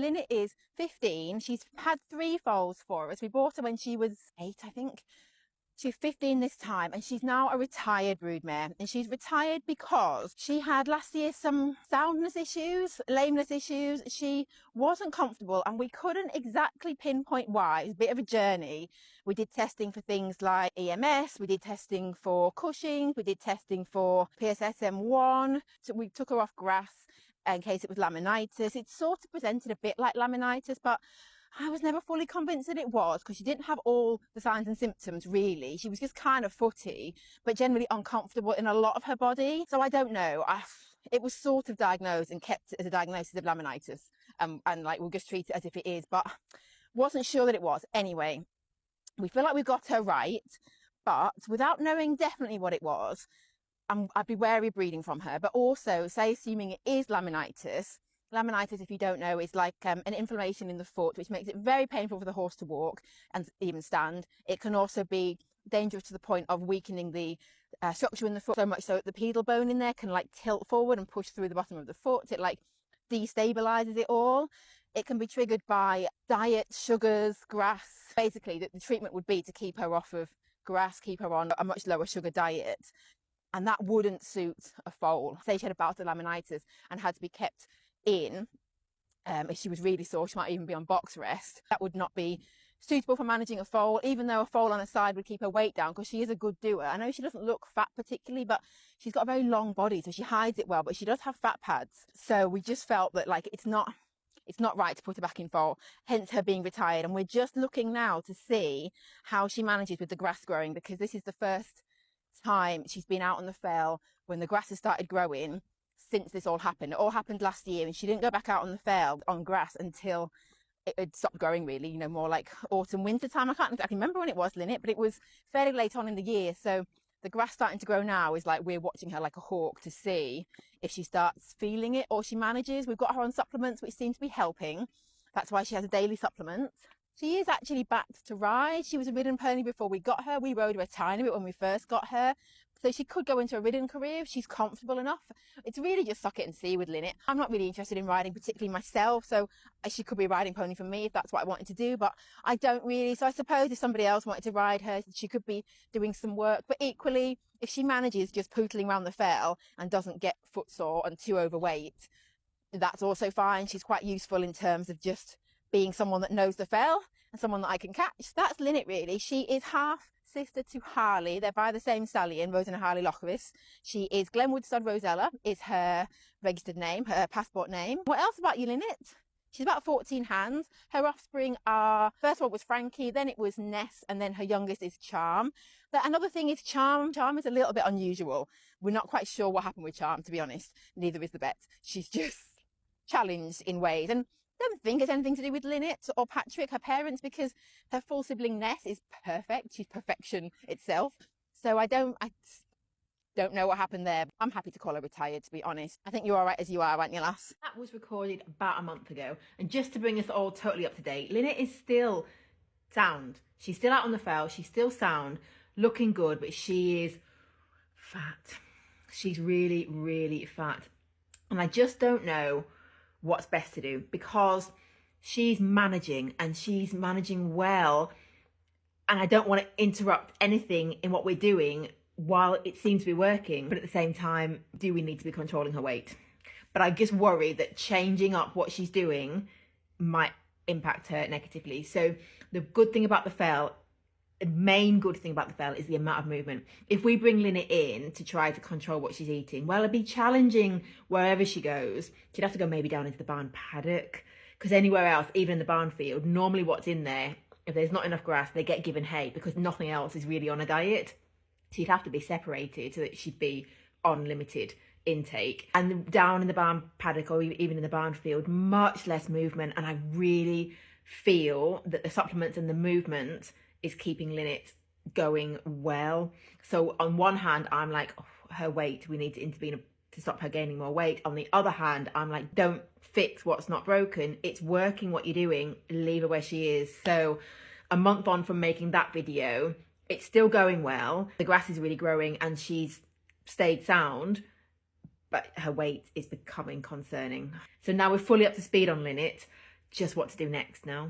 Linnet is 15. She's had 3 foals for us. We bought her when she was 8, I think. She's 15 this time, and she's now a retired broodmare. And she's retired because she had last year some soundness issues, lameness issues. She wasn't comfortable, and we couldn't exactly pinpoint why. It was a bit of a journey. We did testing for things like EMS, we did testing for Cushing, we did testing for PSSM1. So we took her off grass in case it was laminitis. It sort of presented a bit like laminitis, but I was never fully convinced that it was, because she didn't have all the signs and symptoms really. She was just kind of footy, but generally uncomfortable in a lot of her body. So I don't know. It was sort of diagnosed and kept as a diagnosis of laminitis, and like we'll just treat it as if it is, but wasn't sure that it was. Anyway, we feel like we got her right, but without knowing definitely what it was, I'd be wary of breeding from her. But also, say assuming it is laminitis. Laminitis, if you don't know, is like an inflammation in the foot, which makes it very painful for the horse to walk and even stand. It can also be dangerous to the point of weakening the structure in the foot, so much so that the pedal bone in there can like tilt forward and push through the bottom of the foot. It like destabilizes it all. It can be triggered by diet, sugars, grass. Basically, the treatment would be to keep her off of grass, keep her on a much lower sugar diet. And that wouldn't suit a foal. Say she had a bout of laminitis and had to be kept in, if she was really sore, she might even be on box rest. That would not be suitable for managing a foal, even though a foal on her side would keep her weight down, because she is a good doer. I know she doesn't look fat particularly, but she's got a very long body, so she hides it well, but she does have fat pads. So we just felt that like it's not right to put her back in foal, hence her being retired. And we're just looking now to see how she manages with the grass growing, because this is the first time she's been out on the fell when the grass has started growing since this all happened. It all happened last year, and she didn't go back out on the fell on grass until it had stopped growing really, you know, more like autumn, winter time. I can't exactly remember when it was, Linnet, but it was fairly late on in the year. So the grass starting to grow now is like we're watching her like a hawk to see if she starts feeling it or she manages. We've got her on supplements, which seem to be helping. That's why she has a daily supplement. She is actually backed to ride. She was a ridden pony before we got her. We rode her a tiny bit when we first got her. So she could go into a ridden career if she's comfortable enough. It's really just suck it and see with Linnet. I'm not really interested in riding particularly myself, so she could be a riding pony for me if that's what I wanted to do, but I don't really. So I suppose if somebody else wanted to ride her, she could be doing some work. But equally, if she manages just pootling around the fell and doesn't get footsore and too overweight, that's also fine. She's quite useful in terms of just being someone that knows the fell and someone that I can catch. That's Linnet really. She is half sister to Harley. They're by the same stallion, Rosina Harley Lochris. She is Glenwood Stud Rosella is her registered name, her passport name. What else about you, Linnet? She's about 14 hands. Her offspring are, first one was Frankie, then it was Ness, and then her youngest is Charm. Another thing is Charm. Charm is a little bit unusual. We're not quite sure what happened with Charm, to be honest. Neither is the vet. She's just challenged in ways. And I don't think it's anything to do with Linnet or Patrick, her parents, because her full sibling Ness is perfect. She's perfection itself. So I don't know what happened there. I'm happy to call her retired, to be honest. I think you're all right as you are, aren't you, lass? That was recorded about a month ago. And just to bring us all totally up to date, Linnet is still sound. She's still out on the fell. She's still sound, looking good, but she is fat. She's really, really fat. And I just don't know what's best to do, because she's managing and she's managing well, and I don't want to interrupt anything in what we're doing while it seems to be working, but at the same time, do we need to be controlling her weight? But I just worry that changing up what she's doing might impact her negatively. So the good thing about the fell, the main good thing about the fell, is the amount of movement. If we bring Linnet in to try to control what she's eating, well, it'd be challenging wherever she goes. She'd have to go maybe down into the barn paddock, because anywhere else, even in the barn field, normally what's in there, if there's not enough grass, they get given hay because nothing else is really on a diet. So you'd have to be separated so that she'd be on limited intake. And down in the barn paddock or even in the barn field, much less movement. And I really feel that the supplements and the movement is keeping Linnet going well. So on one hand, I'm like, oh, her weight, we need to intervene to stop her gaining more weight. On the other hand, I'm like, don't fix what's not broken. It's working what you're doing. Leave her where she is. So a month on from making that video, it's still going well. The grass is really growing and she's stayed sound, but her weight is becoming concerning. So now we're fully up to speed on Linnet. just what to do next now.